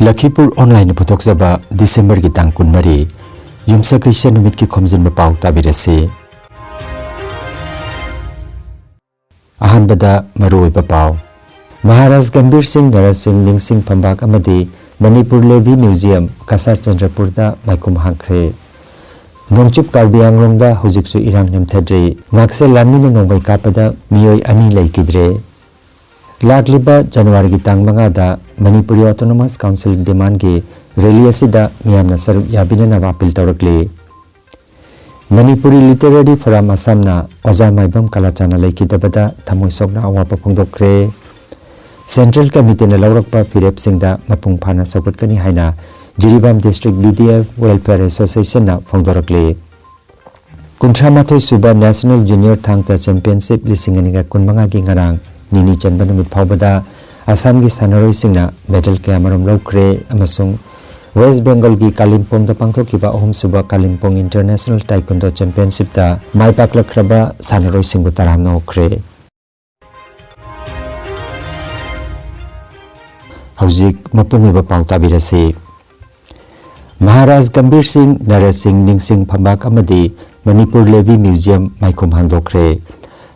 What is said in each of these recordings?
Lakhipur Online Putoksaba December ki tang kunmari Yumsa Kaisha Numit ki Khomjinba Pao tabirasi Ahanbada Maruiba Pao Maharaj Gambir Singh Nara Singh Ning Singh Pambak Amadi Manipur Levi Museum Kasar Chandrapurda Maikum Hankre Nongchup Karbi Anglongda Hujiksu Irang Namthadre Ngakse Lamina Nongbai Kapada Miyoi Ani Laikidre Lagliba January ki tang mangada Manipuri Autonomous Council demand ki rally asida miyamna saruk yabina na appeal tawrakle Manipuri Literary Forum Assamna Oja Maibam Kalachana laikidabada thamoi sokna awapa phongdokre Central Committee na lawrakpa firep singda mapung phana sokotkani haina Jiribam District BDF Welfare Association na phongdorakle Kunthamathoi Suba National Junior Thangta Championship lisinganiga kunmanga ki ngarang Nini Chanba Numit Phawbada Assam ki Sanaroi Singna medal kaya marom laukre amasung West Bengal ki Kalimpong da pangthokiba ahum suba Kalimpong International Taekwondo Championship da maipaklakraba Sanaroi Singbu taramna okre Haujik mapungiba pau tabirasi Maharaj Gambir Singh Nara Singh Ning Singh Phambak amadi Manipur Levi Museum maikum hangdokre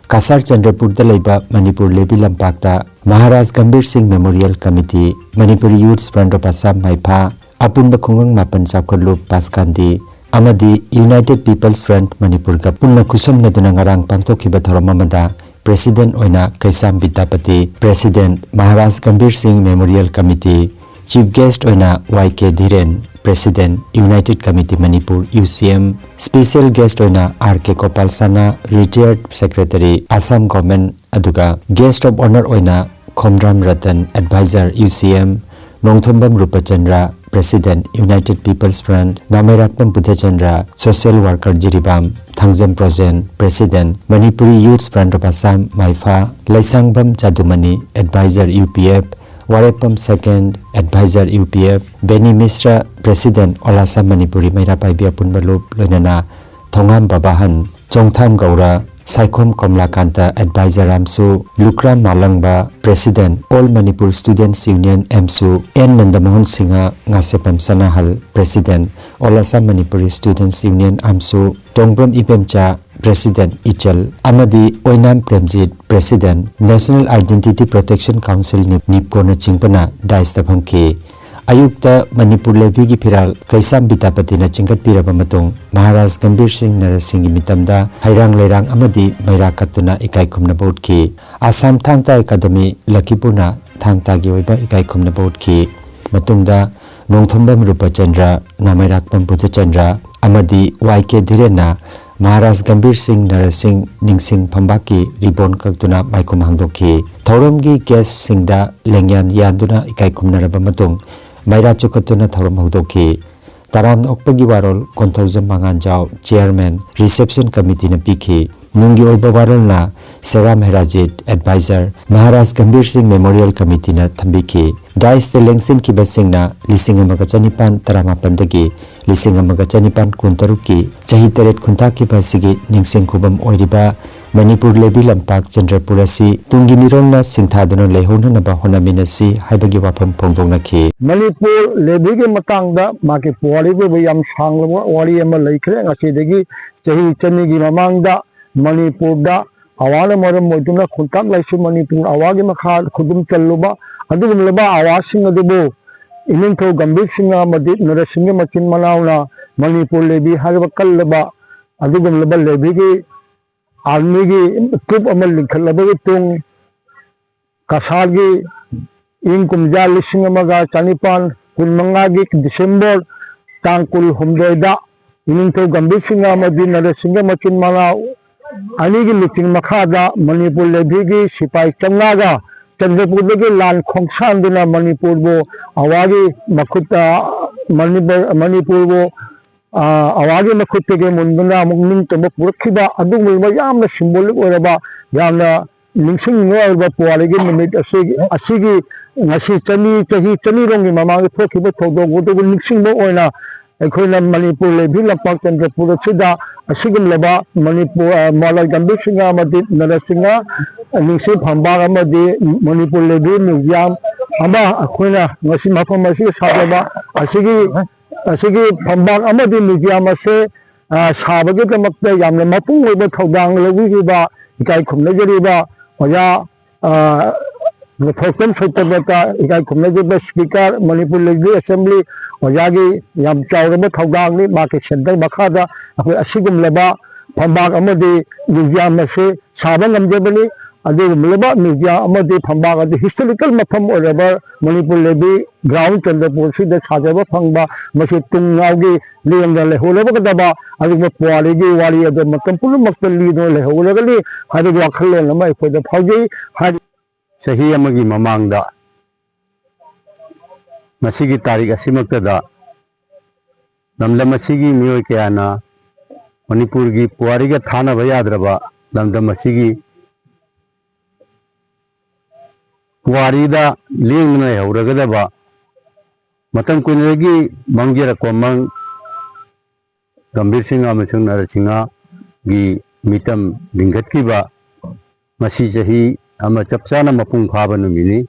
Kasar Chandrapurda Laiba Manipur Levi Lampakta Maharaj Gambir Singh Memorial Committee Manipur Youth Front of Assam Maipa Apunba Khungang Mapan Sakhollu Paskandi Amadi United People's Front Manipur ka punna kusam na dunangarang pangtokhiba thoram amada President Oina Kaisam Bitapati President Maharaj Gambir Singh Memorial Committee Chief Guest Oina YK Dhiren President United Committee Manipur UCM Special Guest Oina RK Kopal Sana Retired Secretary Assam Government Aduga Guest of Honor Oina Khomram Ratan Advisor UCM Nongthombam Rupachandra President United People's Front Namerakpam Buddhachandra Social Worker Jiribam Thangjam Projen President Manipuri Youth Front of Assam Maifa Laisangbam Jadumani Advisor UPF Warepam Second Advisor UPF Beni Misra President All Assam Manipuri Maira Paibia Punbalup Loinana Thongam Babahan Chongtham Gaura Saikhom Komlakanta Advisor Amsu Lukram Malangba President All Manipur Students Union MSU N Nandamohan Singha Ngasepam Sanahal President All Assam Manipuri Students Union AMSU Tongbram Ipemcha President Ichal Amadi Oinam Premjit President National Identity Protection Council Nipkona Chingpana Daistaphamke Ayukta Manipur Levi ki Phiral Kaisam Bitapati na Chingat Piraba Matung Maharaj Gambir Singh Nara Singh mitamda Hairang Leirang Amadi Maira Katuna Ikai Khomna Board ki Assam Thangta Academy Lakhipurna Thangta gi oiba Ikai Khomna Board ki Matungda Nongthombam Rupachandra Namairakpam Buddhachandra Amadi YK Dhirena Maharaj Gambir Singh Nara Singh Ning Singh Phambaki Ribon Kaktuna Maikum Hangdokhi Thauramgi Guest Singda Lengyan Yanduna Ikai Khomnaraba Matung Maira Chukatuna Thauram Hudokhi Taram Okpagi Warol Konthaujam Manganjau Chairman Reception Committee na Pikhi Nungi Oiba Warol na Seram Herajit Advisor Maharaj Gambir Singh Memorial Committee na Thambikhi Dais te Lengsin Kiba Singh na Lisingamaga Taramapandagi Lisingamaga Kuntaruki Chahi Teret Kuntaki Pasigi Ningsing Kubam Oiriba Manipur Levi Lampak Chandrapurasi Tungi Mirolna Singthaduna Lehona Naba Honaminasi Haibagi Wapam Pongdongnaki Manipur Levi ki matangda maki puari bu yam sanglama wari ama laikre ngasidagi chahi chani gi mamangda Manipur da awana maram moituna khuntam laisu Manipur awagi makha khudum challuba adugumlaba awasing adubu Inintho Gambir Singh amadi Narasingh machin manauna Manipur Levi harba kallaba adugumlaba Levi ki army की troupe अमल लिखलबगी तुंग कसार की इन कुमजा लिसिंगमगा चानिपान कुनमंगा की दिसंबर तांकुल हुमदोइदा इनिंथो गंभीर सिंह अमदी नरसिंह मचिन माला अनी की लिटिंग मखादा मणिपुर लेभी की सिपाही चंगागा चंद्रपुर की लान खोंगसांदुना मणिपुर बो अवागी मखुता मणिपुर बो Awagi Makutege Munduna Mungning to Mukhiba, Adu Yam symbolic or about Yana Lingsing Noel Puarigi, Asigi, Nasi Chani, Tahi, Chani Rongi, Mamma, Pokiba, Todo, Lingsing Moana, ꯑꯩꯈꯣꯏꯅ ꯃꯅꯤꯄꯨꯔ ꯂꯩꯕꯤ ꯂꯝꯄꯥꯛ ꯆꯟꯗ꯭ꯔꯄꯨꯔ ꯑꯁꯤꯗ ꯑꯁꯤꯒꯨꯝꯂꯕ ꯃꯅꯤꯄꯨꯔ ꯃꯂꯥꯏ ꯒꯝꯚꯤꯔꯁꯤꯡꯍ ꯑꯃꯗꯤ ꯅꯔꯁꯤꯡꯍ ꯅꯤꯡꯁꯤꯡ ꯐꯝꯕꯥꯛ ꯑꯃꯗꯤ ꯃꯅꯤꯄꯨꯔ ꯂꯩꯕꯤ ꯃ꯭ꯌꯨꯖꯤꯌꯝ ꯑꯃ ꯑꯩꯈꯣꯏꯅ ꯉꯁꯤ ꯃꯐꯝ ꯑꯁꯤꯗ ꯁꯥꯖꯕ ꯑꯁꯤꯒꯤ ꯐꯝꯕꯥꯛ ꯑꯃꯗꯤ ꯃ꯭ꯌꯨꯖꯤꯌꯝ ꯑꯁꯤ ꯁꯥꯕꯒꯤꯗꯃꯛꯇ ꯌꯥꯝꯅ ꯃꯄꯨꯡ ꯑꯣꯏꯕ ꯊꯧꯗꯥꯡ ꯂꯧꯕꯤꯔꯤꯕ ꯏꯀꯥꯏ ꯈꯨꯝꯅꯖꯔꯤꯕ ꯑꯣꯖꯥ ꯊꯣꯛꯆꯝ ꯁꯩꯇꯕꯇ ꯏꯀꯥꯏ ꯈꯨꯝꯅꯖꯔꯤꯕ ꯁ꯭ꯄꯤꯀꯔ ꯃꯅꯤꯄꯨꯔ ꯂꯦꯖꯤꯁꯂꯦꯇꯤꯚ ꯑꯦꯁꯦꯝꯕ꯭ꯂꯤ ꯑꯣꯖꯥꯒꯤ ꯌꯥꯝ ꯆꯥꯎꯔꯕ ꯊꯧꯗꯥꯡꯅꯤ ꯃꯥꯒꯤ ꯁꯦꯟꯇꯔ ꯃꯈꯥꯗ ꯑꯩꯈꯣꯏ ꯑꯁꯤꯒꯨꯝꯂꯕ ꯐꯝꯕꯥꯛ ꯑꯃꯗꯤ ꯃ꯭ꯌꯨꯖꯤꯌꯝ ꯑꯁꯤ ꯁꯥꯕ ꯉꯝꯖꯕꯅꯤ ꯑꯗꯨꯒꯨꯝꯂꯕ ꯃ꯭ꯌꯨꯖꯤꯌꯝ ꯑꯃꯗꯤ ꯐꯝꯕꯥꯛ ꯑꯗꯨ ꯍꯤꯁꯇꯣꯔꯤꯀꯦꯜ ꯃꯐꯝ ꯑꯣꯏꯔꯕ ꯃꯅꯤꯄꯨꯔ ꯂꯩꯕꯤ ꯒ꯭ꯔꯥꯎꯟ ꯆꯟꯗ꯭ꯔꯄꯨꯔꯁꯤꯗ ꯁꯥꯖꯕ ꯐꯪꯕ ꯃꯁꯤ ꯇꯨꯡꯉꯥꯎꯒꯤ ꯂꯦꯡꯗ ꯂꯩꯍꯧꯔꯒꯗꯕ ꯑꯗꯨꯒꯨꯝꯕ ꯄꯨꯋꯥꯔꯤꯒꯤ ꯋꯥꯔꯤ ꯑꯗꯨ ꯃꯇꯝ ꯄꯨꯝꯅꯃꯛꯇ ꯂꯤꯗꯨꯅ ꯂꯩꯍꯧꯔꯒꯅꯤ ꯍꯥꯏꯕꯒꯤ ꯋꯥꯈꯜꯂꯣꯟ ꯑꯃ ꯑꯩꯈꯣꯏꯗ ꯐꯥꯎꯖꯩ ꯆꯍꯤ ꯑꯃꯒꯤ ꯃꯃꯥꯡꯗ ꯃꯁꯤꯒꯤ ꯇꯥꯔꯤꯛ ꯑꯁꯤꯃꯛꯇꯗ ꯂꯝꯗꯝ ꯑꯁꯤꯒꯤ ꯃꯤꯑꯣꯏ ꯀꯌꯥꯅ ꯃꯅꯤꯄꯨꯔꯒꯤ ꯄꯨꯋꯥꯔꯤꯒ ꯊꯥꯅꯕ ꯌꯥꯗ꯭ꯔꯕ ꯂꯝꯗꯝ ꯑꯁꯤꯒꯤ ꯄꯨꯋꯥꯔꯤꯗ ꯂꯦꯡꯗꯨꯅ ꯂꯩꯍꯧꯔꯒꯗꯕ ꯃꯇꯝ ꯀꯨꯏꯅꯗꯒꯤ ꯃꯥꯡꯖꯔꯛꯄ ꯒꯝꯚꯤꯔꯁꯤꯡꯍ ꯑꯃꯁꯨꯡ ꯅꯔꯁꯤꯡꯍꯒꯤ ꯃꯤꯇꯝ ꯂꯤꯡꯈꯠꯈꯤꯕ ꯃꯁꯤ ꯆꯍꯤ ꯑꯃ ꯆꯞ ꯆꯥꯅ ꯃꯄꯨꯡ ꯐꯥꯕ ꯅꯨꯃꯤꯠꯅꯤ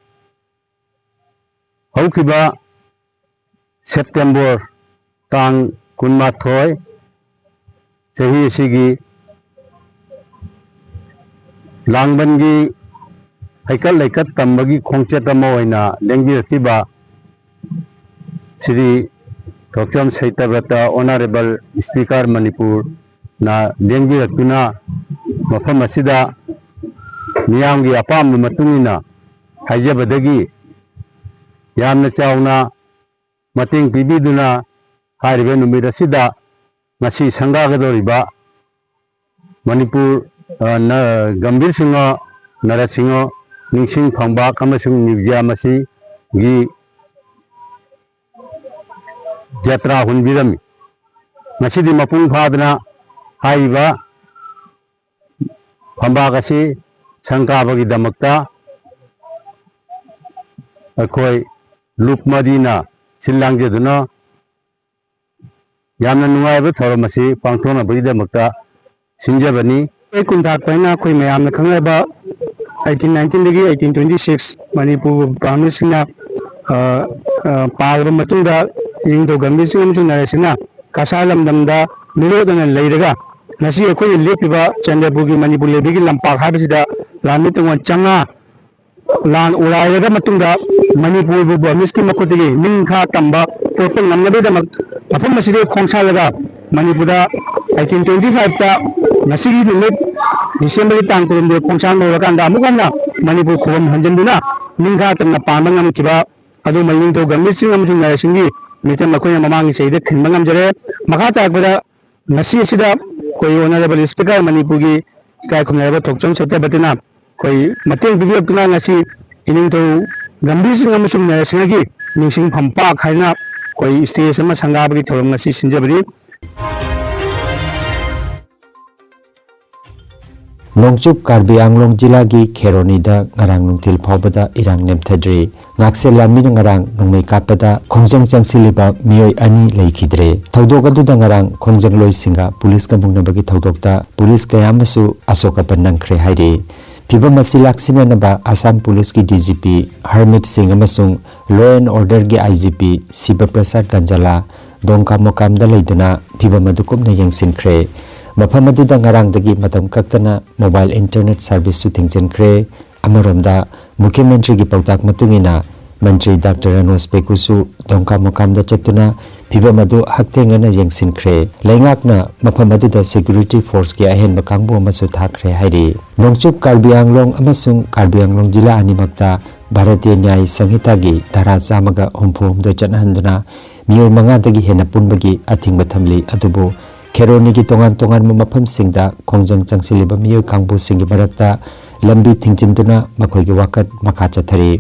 ꯍꯧꯈꯤꯕ ꯁꯦꯞꯇꯦꯝꯕꯔ ꯇꯥꯡ 12 ꯆꯍꯤ ꯑꯁꯤꯒꯤ ꯂꯥꯡꯕꯟꯒꯤ ꯍꯩꯀꯠ ꯂꯩꯀꯠ ꯇꯝꯕꯒꯤ ꯈꯣꯡꯆꯠ ꯑꯃ ꯑꯣꯏꯅ ꯂꯦꯡꯕꯤꯔꯛꯈꯤꯕ श्री थोक्चम सैतबता ऑनरेबल स्पीकर मणिपुर ना लेंबिरक्तुना मफम असिदा मियामगी अपाम मतुंगिना हाइजबदगी यामना चावना मतेंग पिबिदुना हारिबे नुमित असिदा मसी संगागदोरिबा मणिपुर गंभीरसिंह नरसिंह निंगसिंग फंबाक अमसुंग म्यूजियम असी गी जत्रा हुनबिरमी मसीदी मपुंग फादना हाइबा फंबाक असी संकाबगी दमकता अखोय लुप मदीना सिल्लांगजेदुना यामना नुंगाइबा थोरम असी पांथोनबगी दमकता सिंजबनी कुंथाक्तैना अखोय मयामना खंगलाबा 1819 दगी 1826 मणिपुर प्रामिसना पावरा मतुंगा इंदो गंभीरसिंह अमसुंग नरसिंहना कासा लमदमदा मिरोदना लेरगा नसी अखोय लेपिबा चंद्रपुरगी मणिपुर लेबिगी लंपाक हाबिसिदा लामी तंग चंगा लान उरायगा मतुंगा मणिपुर बु ब्रह्मिसकी मखुतगी निंखा तंबा पोटल नमनबेदमक मफम मसिदे खोंसालगा मणिपुरदा 1825 ता नसीगी नुमित डिसेंबर तांग 9 खोंसाल नोरकांदा अमुकना मणिपुर खोम हंजनदुना निंखा तंगना पामा ngam अदु मलिंग तो गंभीरसिंह अमसुंग नरसिंहगी मितम अखोय ममांग सेदे खिनबा ngam जरे मखा ताकबदा नसी असिदा कोई ऑनरेबल स्पीकर मणिपुर की काय खुनायबा थोक्चम सत्यबतना कोई मतेंग बिबिरक्तुना नसी इनिंग तो गंभीरसिंह अमसुंग नरसिंहगी निंगसिंग फंपा खाइना कोई स्टेज अमा संगाबगी थोरम नसी सिंजबदी नोंगचुप कार्बी आंगलोंग जिला की खेरोनीदा ngarang nungtil phawbada irang nemthadri ngakse lamina ngarang nungmei kappada khongjang changsiliba miyoi ani leikhidre thodok aduda ngarang khongjang loisinga police kamungnabagi thodokta police kayamasu asoka panangkhre haire fibam asi laksinanaba Assam Police की DGP Harmit Singh amasung Law and Order की IGP Siba Prasad Ganjala dongka mokamda leiduna fibam adu kupna yengsinkhre मफम अदुदा ngarangdagi matam kaktana mobile internet service su thingjenkhre amoromda मुख्यमंत्री की पौताक मतुंगिना मंत्री doctor अनोस पेकुसु दongka mokamda chatuna fibam adu hakthengana yengsinkhre leingakna mafam aduda security force ki ahenba kangbu amasu thakre hairi nongchup karbi anglong amasung karbi anglong jila animakta भारतीय न्याय संहिता की धारा चामगा हुमफुमदा चनहंदुना मियोय मंगादगी हेना पुनबगी a thing थमली अदुबो खेरोनी की तोंगान तोंगान मफम सिंगदा खोंजंग चंगसिलिबा मियोय कांगबु सिंगी मरक्ता लंबी थिंगजिंदुना मखोयगी वाकत मखा चथरी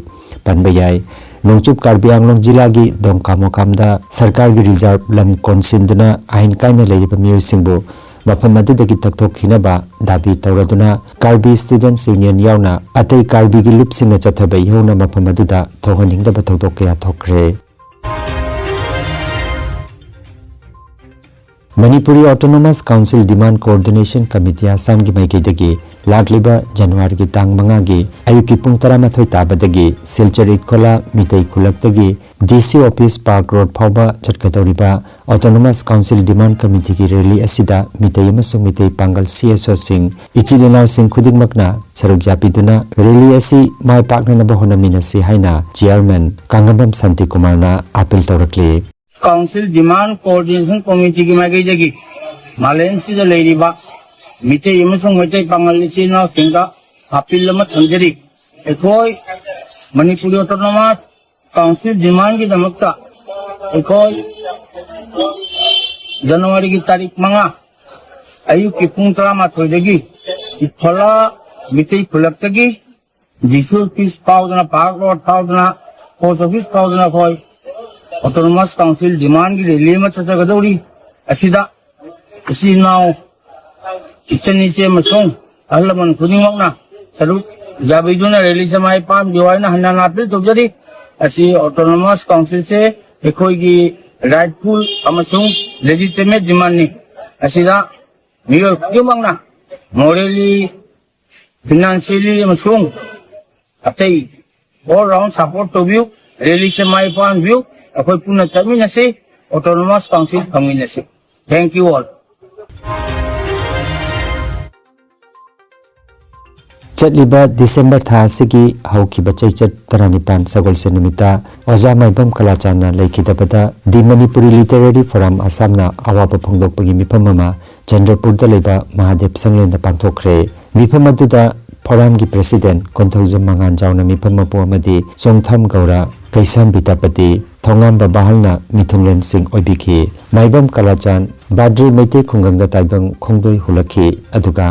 पनबा याय नोंगचुप कार्बी आंगलोंग जिला की दोंका मोकामदा सरकार की रिजर्व लम कोनसिंदुना आइन कायना लेरिबा मियोय सिंगबु मफम अदुदगी तकथोखिनबा दाबी तौरदुना कार्बी स्टूडेंट्स यूनियन यावना अतै कार्बी की लुपसिंगना चथबा यौना मफम अदुदा थोहनिंगदबा थौदोक कया थोखरे Manipuri Autonomous Council Demand Coordination Committee Assam gi maikidagi lakliba January gi tang mangagi ayuki pung 13 tabadagi Silchar Itkola Mitei Kulaktagi DC Office Park Road Phauba chatkadoriba Autonomous Council Demand Committee gi rally asida Mitei amasung Mitei Pangal CSO sing ichilinaw sing khudingmakna saruk yapiduna rally asi mai paknanaba honaminasi haina Chairman Kangambam Santi Kumarna appeal tawrakli. Council Demand Coordination Committee की मैं जगी मालेंसी the लेरीबा मिटे यमसंग मिटे पंगलिसी ना फिंगा appeal मत संजरी एकोई Manipuri autonomous council demand की दमकता एकोई जनवरी की तारीख मंगा आयु की पुंतरा माथोई देगी इफला मिटे खुलकतगी जिसु पीस पाउदना पार्क रोड पाउदना पोस्ट ऑफिस पाउदना कोई Autonomous Council Demand की रैली में चर्चा कदौरी असिदा इसी नाव इचनी से मसों अल्लामन खुदी मगना सरुप याबिजुना रैली से माय पाम दिवाना हन्ना नापिल तो जरी असी Autonomous Council से एकोई की rightful अमसों legitimate demand नि असिदा मियो खुदी मगना morally financially अमसों अतई all round support to view rally से माय पाम view अकोई पुनः चमीन से Autonomous Council कमीन से Thank you all. चटलिबा दिसंबर था सिगी हौकी बचै चट तरानिपान सगोल से निमिता ओजा माइबम कलाचारना लेखिदबदा दि मणिपुरी लिटरेरी फोरम आसामना अवाब फोंदोकपगी मिफम अमा चंद्रपुरदा लेबा महादेव संगलेंदा पांथोखरे मिफम अदुदा फोरम की प्रेसिडेंट कोंथौजम मंगान जावना मिफम मपो अमदी सोंगथम गौरा कैसाम बितापति थोंगाम बाबाहलना मिथुंगलेन सिंह ओबिखि माइबम कलाचान बाद्री मैते खुंगंगदा ताइबंग खोंदोय हुलखि अदुगा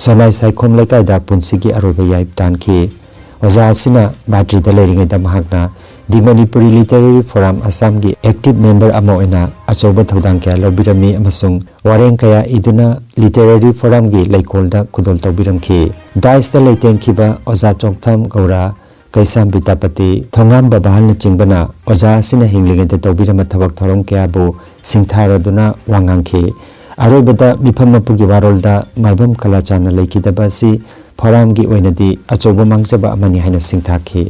सोनाई साइखोम लेकाइदा पुंसिगी अरोबा याइब तानखि ओजा असिना बाद्रीदा लेरिङैदा महाकना दि मणिपुरी लिटरेरी फोरम आसाम की एक्टिव मेंबर अमा ओइना अचौबा थौदांग कया लौबिरमी अमसुंग वारेंग कया इदुना लिटरेरी फोरम की लैकोलदा खुदोल तौबिरमखि दाइसदा लेतेंखिबा ओजा चोंगथम गौरा कैसाम बितापति थोंगाम बाबाहल चिंबना ओजा असिना हिंगलिङैदा तौबिरम थबक थोरम कयाबु सिंथारदुना वांगांखि अरोबदा मिफम मपुगी वारोलदा माइबम कलाचारना लेखिदबा सि फोरम की ओइनदी अचौबा मांगजबा अमनि हाइना सिंथाखि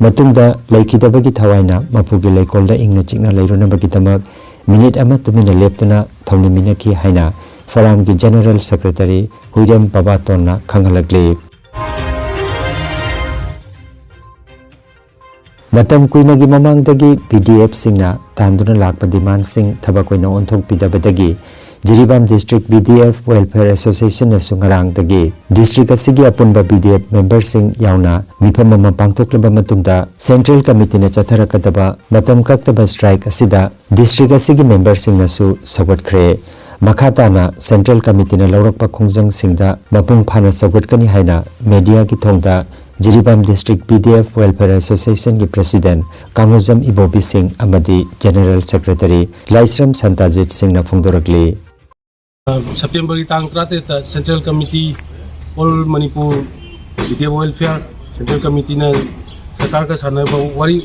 मतुंगदा लेखिदबगी थवाइना मपुगी लेकोलदा इंगना चिकना लेरुनबगिदमक मिनिट अमा तुमिना लेप्तना थौनिमिनखि हाइना फोरम की जनरल सेक्रेटरी हुइरम बाबातोनना खंगलगले मतम कुइनगी ममांगदगी पीडीएफ सिंगना तांदुना लाकपा डिमांड सिंग थबक ओइना ओंथोकपिदबदगी Jiribam district BDF welfare association नसुंगरांगदगी डिस्ट्रिक्ट असिगी अपुनबा बीडीएफ मेंबर सिंग यावना मिफम अमा पांगथोकलबा मतुंगदा सेंट्रल कमिटी ने चथरकदबा मतम कक्तबा स्ट्राइक असिदा डिस्ट्रिक्ट असिगी मेंबर सिंग नसु सगटख्रे मखाताना सेंट्रल कमिटी ने लौरकपा खोंजंग सिंगदा मपुंग फाना सगटकनी हाइना मीडिया की थोंगदा Jiribam district BDF welfare association की प्रेसिडेंट कांगोजम इबोबी सिंह अमदी जनरल सेक्रेटरी लाइश्रम संताजित सिंह न फोंदोरकली September की तांग त्राते central committee all Manipur BDF welfare central committee ने सरकार का वारी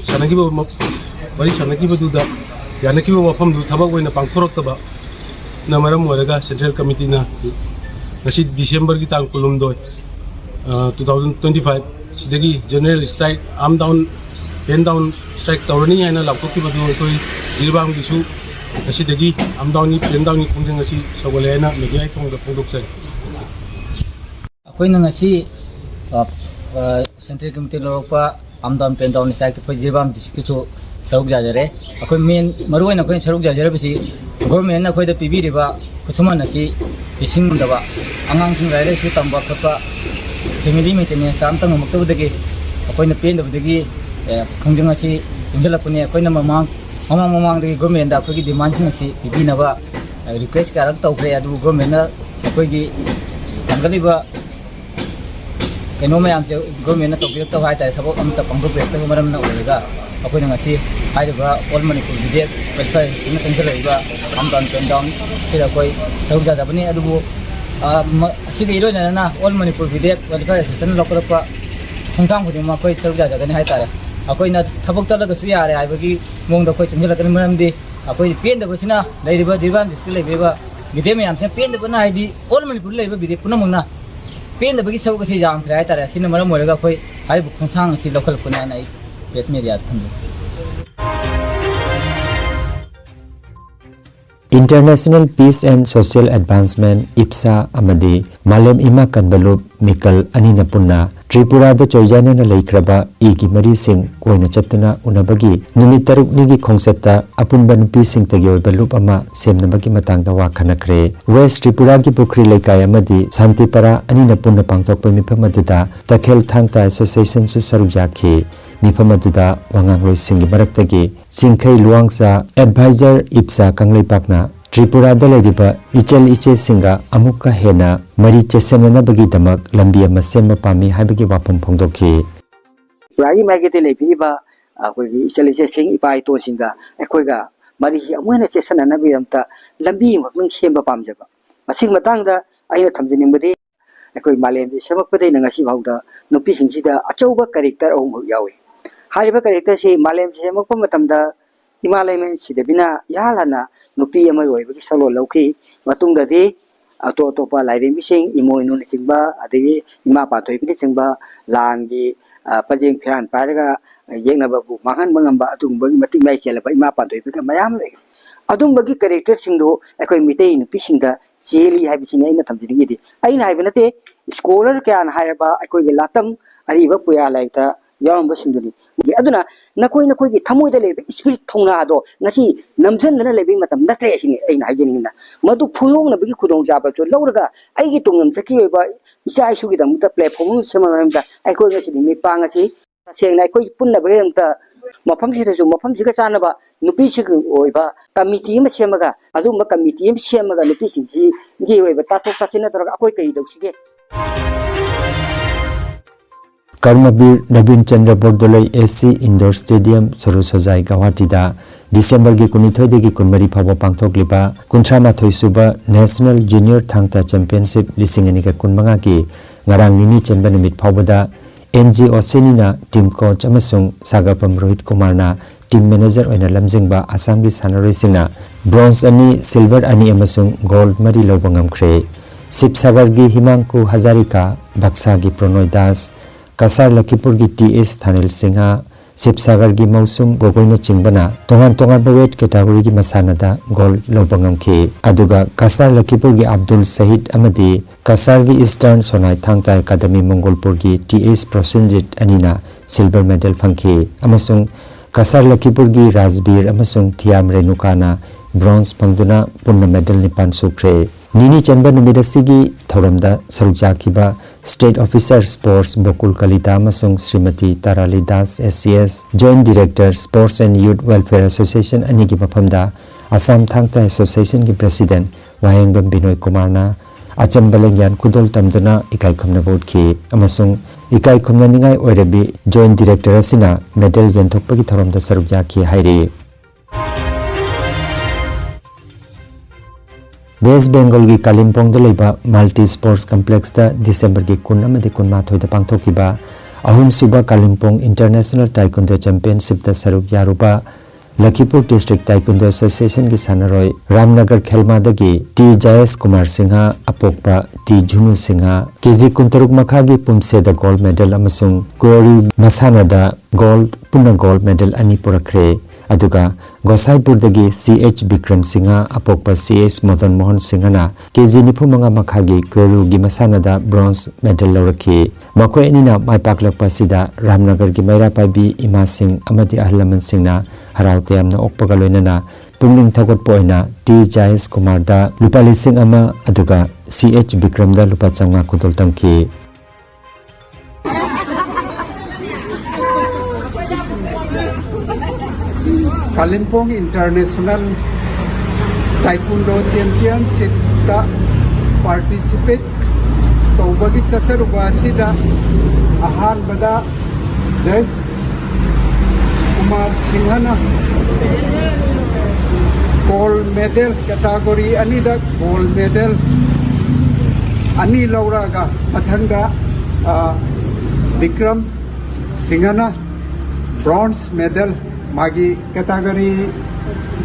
सानकीबदुदा यानकीबो मफम दु थबक ओइना पांगथोरक्तबा न मरम ओरगा सेंट्रल कमिटी ना नसी दिसंबर की तांग कुलुमदोय 2025 सिदगी general strike arm down pen down strike तौरनी हाइना लापथोकिबदु कोई जिरबाम गिसु असिदगी आमदाउनी पेनदाउनी खुंजंग असि सगोलेना मीडिया थोंगदा फोंदोकसै अखोइना ngasi सेंट्रल कमिटी लोरपा आमदाउन पेनदाउनी साइक कोइ जिरबाम डिस्ट्रिक्ट सरुक जाजरे अखोइ मेन मरुइना कोइ सरुक जाजरे बिसि गवर्नमेंट ना कोइदा पिबिरिबा खुसुमान असि इसिंगदबा आंगांसिंग राइलेसु तंबा खपा फैमिली मेंटेनेंस ताम तंग मक्तबदगी अखोइना पेनदबदगी खुंजंग असि चिंजलपने अखोइना ममांग गवर्नमेंट अखोई डिमांड पीबीनब रिक्वेस्ट क्या तौरे गवर्नमेंट अखोई हंगलीब कनो मैम से गवर्नमेंट तौरब है थबक पांथोपीरक्तब मरम अखोना ऑल मणिपुर बीडीएफ वेलफेयर चंजल आमदाउन पेनडाउन से अखोई सरुक जाजबनी इरोना all Manipur BDF welfare association लौकरप खोंथांग खुद अखोई सरुक जाजगनी है अखोना थबक तलगसु यारे हाइबगी मोंग अखोई चंजलकनी मरमदी अखोई पेनदबसिना जिरबाम डिस्ट्रिक्ट ꯕꯤꯗꯦ ꯃꯌꯥꯝꯁꯤꯅ ꯄꯦꯟꯗꯕꯅ ꯍꯥꯏꯗꯤ ꯑꯣꯜ ꯃꯅꯤꯄꯨꯔ ꯂꯩꯕ ꯕꯤꯗꯦ ꯄꯨꯝꯅꯃꯛꯅ ꯄꯦꯟꯗꯕꯒꯤ ꯁꯔꯨꯛ ꯑꯁꯤ ꯌꯥꯝꯈ꯭ꯔꯦ ꯍꯥꯏꯇꯥꯔꯦ ꯑꯁꯤꯅ ꯃꯔꯝ ꯑꯣꯏꯔꯒ ꯑꯩꯈꯣꯏ ꯍꯥꯏꯔꯤꯕ ꯈꯣꯡꯊꯥꯡ ꯑꯁꯤ ꯂꯧꯈꯠꯂꯛꯄꯅꯤ ꯍꯥꯏꯅ ꯑꯩ ꯄ꯭ꯔꯦꯁ ꯃꯦꯗꯤꯌꯥꯗ ꯊꯝꯖꯒꯦ. International Peace and Social Advancement IPSA amadi Malem Ima Kanbalup Mikal Anina Punna Tripura da Choyana na Laikraba Igi Mari Sing Koina Chatuna Unabagi Numitaruk Nigi Kongsetta Apunban Pising Tagyo Balup Ama Semnabagi Matangda Wakanakre West Tripura ki Pukri Laikay amadi Santipara Anina Punna Pangtok Pamipamaduda Takel Thangta Association Su Sarujaki Mifamaduda Wangangloy Singi Baraktagi Singkai Luangsa Advisor IPSA Kanglay Pakna Tripura da Lariba Ichel Iche Singa Amuka Hena Mari Chesenana Bagi Damak Lambia Masema Pami Habigi Wapum Pongdoki Ragi Magati Lepiba Akwagi Ichel Iche Sing Ipai To Singa Ekwaga Mari Amuna Chesenana Bidamta Lambi Makung Semba Pamjaba Masing Matanga Aina Tamjinimudi Ekwai Malem Semakpade Nangasi Bauda Nupi Singsida Achauba character Om Yawe Hariba character si Malem Semakpa Matamda Himalayman Sidabina Yalana Nupi Amagoy Salo Loki Matunda de Atopa Live Missing Imo in Simba Adi Imapa Toipi Simba Langi Pajing Piran Paraga Yengabu Mahan Bangamba Atum Mating Michael by Mapa Toipi Mayam Adum Bagi character Sindo Equi Mitain Pishinga Chili Habising in the Tamjini Ain Habanate Scholar can hire ba Equi Latam Ariba Puya like Yam Basinduli. Aduna Nakoi Nakoi Tamu the Spirit Tonado Nasi Namsan and Levi Matam Natracing in Hygienina Madu Puyong Bigi Kudong Jabba to Lauraga I get to them Saki by Isai Shugidam the platform Samaranda I call us in Mipangasi saying I could put the Bayanta Mapamsi to Mapamsika Sanaba Nupisik Oiba Committee Semaga Aduma Committee Semaga Nupisi gave a Tato Sasinator Akoika Doxige. Karmabir Nabin Chandra Bordolai SC Indoor Stadium Sorosozai Gawatida December gi kunithoi degi kunmari phaba pangthokliba kunthama thoisuba National Junior Thangta Championship lisingani ka kunmanga ki ngarang nini chenba nimit phawbada NGO Senina team coach amasung Sagapam Rohit Kumarna team manager oina lamjingba Assam gi sanaroi singna bronze ani silver ani amasung gold mari lobangam khre Sipsagar gi Himangku Hazarika Baksa gi Pronoy Das Kasar Lakhipur gi TS Thanil Singha Sipsagar gi Mausum Gogoina Chingbana Tongan Tongan Bawet category gi Masanada gold lobangam ke aduga Kasar Lakhipur gi Abdul Sahid Amadi Kasar gi Eastern Sonai Thangta Academy Mongolpur gi TS Prosenjit Anina silver medal phangke amasung Kasar Lakhipur gi Rajbir amasung Thiam Renukana bronze phangduna punna medal nipan sukre Nini Chanba Numidasigi Thoramda Sarukja Kiba State Officer Sports Bokul Kalita Masung Srimati Tarali Das SCS Joint Director Sports and Youth Welfare Association Anigi Mapamda Assam Thangta Association ki President Wahengbam Binoy Kumarna Achambalengyan Kudol Tamduna Ikai Khomna Board ki Amasung Ikai Khomna Ningai Oirabi Joint Director Asina Medal Yanthokpagi Thoramda Sarukja ki Hairi West Bengal gi Kalimpong da leiba Multi Sports Complex da December gi kun amadi kun ma thoi da pangthokiba ahum suba Kalimpong International Taekwondo Championship da saruk yaruba Lakhipur District Taekwondo Association gi sanaroi Ramnagar Khelma da gi T Jayes Kumar Singha apokpa T Junu Singha KG Kuntaruk Makha gi Pumse da gold medal amasung Kori Masana da gold punna gold medal ani purakre aduga Gosaipur dagi CH Bikram Singha apokpa CS Madan Mohan Singhana KG Nipumanga Makhagi Kuru gi Masana da bronze medal lawraki makoi anina maipaklakpa sida Ramnagar gi Maira Paibi Ima Singh amadi ahlaman Singhna haraute amna okpaga loinana pungning thagot poina T Jayes Kumar da lupa lising ama aduga CH Bikram da lupa changma kudol tamki Kalimpong International Taekwondo Championship ta participate tawbagi chasaruba sida ahan bada Jayes Kumar Singhana gold medal category ani da gold medal ani lauraga athanga Bikram Singhana bronze medal Magi category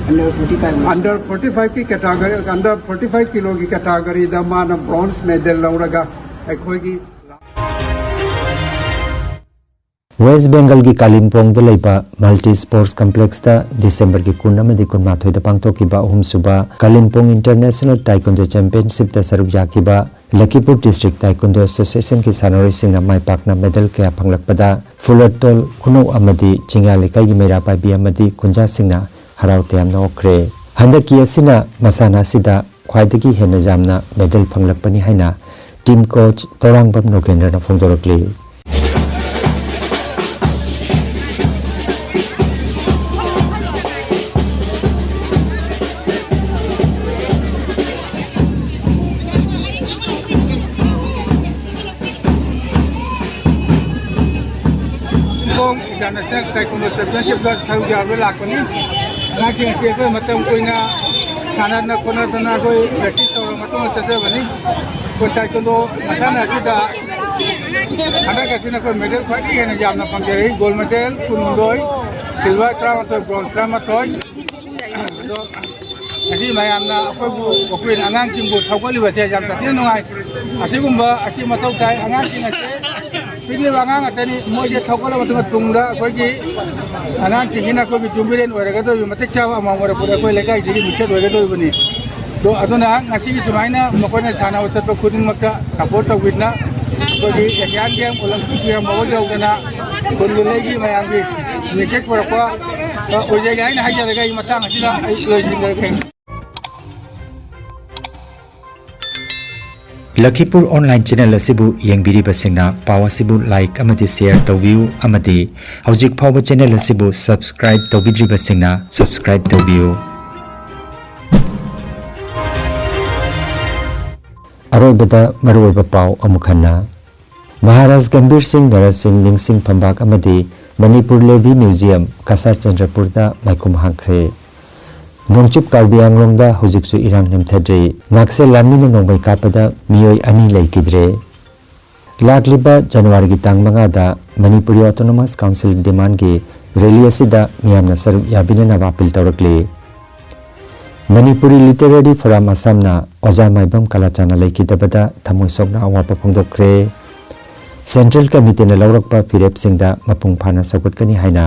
under 45 की category under 45 kilo की category दा माना bronze medal लौरगा अखोगी waste Bengal की Kalimpong multi sports complex दिसंबर की कुन कुनमाथोद पांगथोकिबा अहुमसुबा Kalimpong international taekwondo championship सरुक याखिबा Lakhipur district taekwondo association की सानोरिसिंग माई पाकना medal क्या फंगलकपदा फुलटोल खुनौ अमदी चिंगा लेकाई की मेरा पाइबी अमदी कुंजा सिंगना हराव तयामना ओखरे हंदकी असिना मसाना सिदा ख्वाइदगी हेना जामना मेडल फंगलकपनी हाइना टीम कोच तोरांगबम नोकेंद्रना फोंदोरकले इंटरनेशनल ताइक्वांडो चैंपियनशिप का सरुक याबे लाकनी नाखि के मतम कोइना सानाना कोनादना कोई प्रैक्टिस तौर मतम चसे बनी को ताइक्वांडो मसाना सिदा हना कसिना को मेडल फाइटी है जामना पंगे गोल्ड मेडल कुनोय सिल्वर ट्रामतो ब्रॉन्ज ट्रामतोय दो असी मयामना अखोबु ओपेन अंगांग किंबु थौगलिबसे जाम तने नुआय असिगुंबा असी मतौ ताय अंगांग किंगसे पिगले वांगांग अतनी मोजे थौगल मतम तुंगदा कोगी अंगांग किंगिना कोगी जुमिरेन ओरगदो मते चावा मांगोर पुरा कोई लेकाय जिगी मिचत ओरगदो बनी तो अदुना ngasi sumaina मकोना साना उचत खुदिन मक्का सपोर्ट तौगिना कोगी एशियन गेम ओलंपिक गेम मवजौदना कुनगुलेगी मयांगी निकेट पुरको ओजे गाइन हाजरगा इ मतंग असिदा लोइजिंदरके लखीपुर ऑनलाइन चैनल असिबु येंबिरिबसिंगना पाव असिबु लाइक अमदि शेयर तौबियु अमदि हौजिक फावबा चैनल असिबु सब्सक्राइब तौबिद्रिबसिंगना सब्सक्राइब तौबियु अरोबदा मरुओबा पाव अमुखन्ना महाराज गंभीर सिंह नरत सिंह निंगसिंग फंबाक अमदि मणिपुर लेवी म्यूजियम कसार चंद्रपुरदा माइकुम हांख्रे नोंचुप कार्बी आंगलोंगदा हुजिकसु इरांग नेमथद्रे नाक्से लामिन नोंबै कापदा मियोय अनि लैकिद्रे लाखलिबा जनवरी की तांग मंगादा मणिपुरी ऑटोनोमस काउंसिल डिमांड के रैली असिदा मियामना सरुक याबिनना अपील तौरकले मणिपुरी लिटरेरी फोरम असमना ओजा माइबम कलाचाना लैकिदबदा थमोय सोकना अवापा फोंदोखरे सेंट्रल कमिटी ने लौरकपा फिरेपसिंगदा मपुंग फाना सगुतकनी हाइना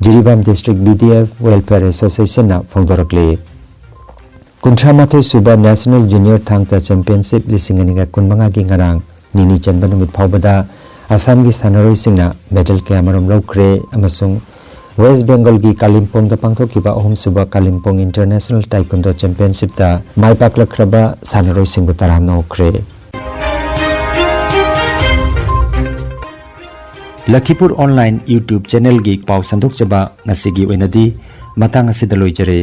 Jiribam district BDF welfare association ना फोंदोरकले कुंथ्रामाथोय सुबा नेशनल जूनियर थांगता चैंपियनशिप लिसिंगनिगा कुनमंगा की ngarang निनी चनबा नुमित फावबदा आसाम की सानरोइसिंगना मेडल कयामरम लौख्रे अमसुंग वेस्ट बेंगल की कालिम्पोंग दा पांगथोकिबा अहुम सुबा कालिम्पोंग इंटरनेशनल ताइक्वांडो चैंपियनशिप दा माइपाकलख्रबा सानरोइसिंगबु तरामना ओख्रे लखीपुर ऑनलाइन यूट्यूब चैनल की पाव संदोक जबा ngasi gi oinadi matang asida loijare।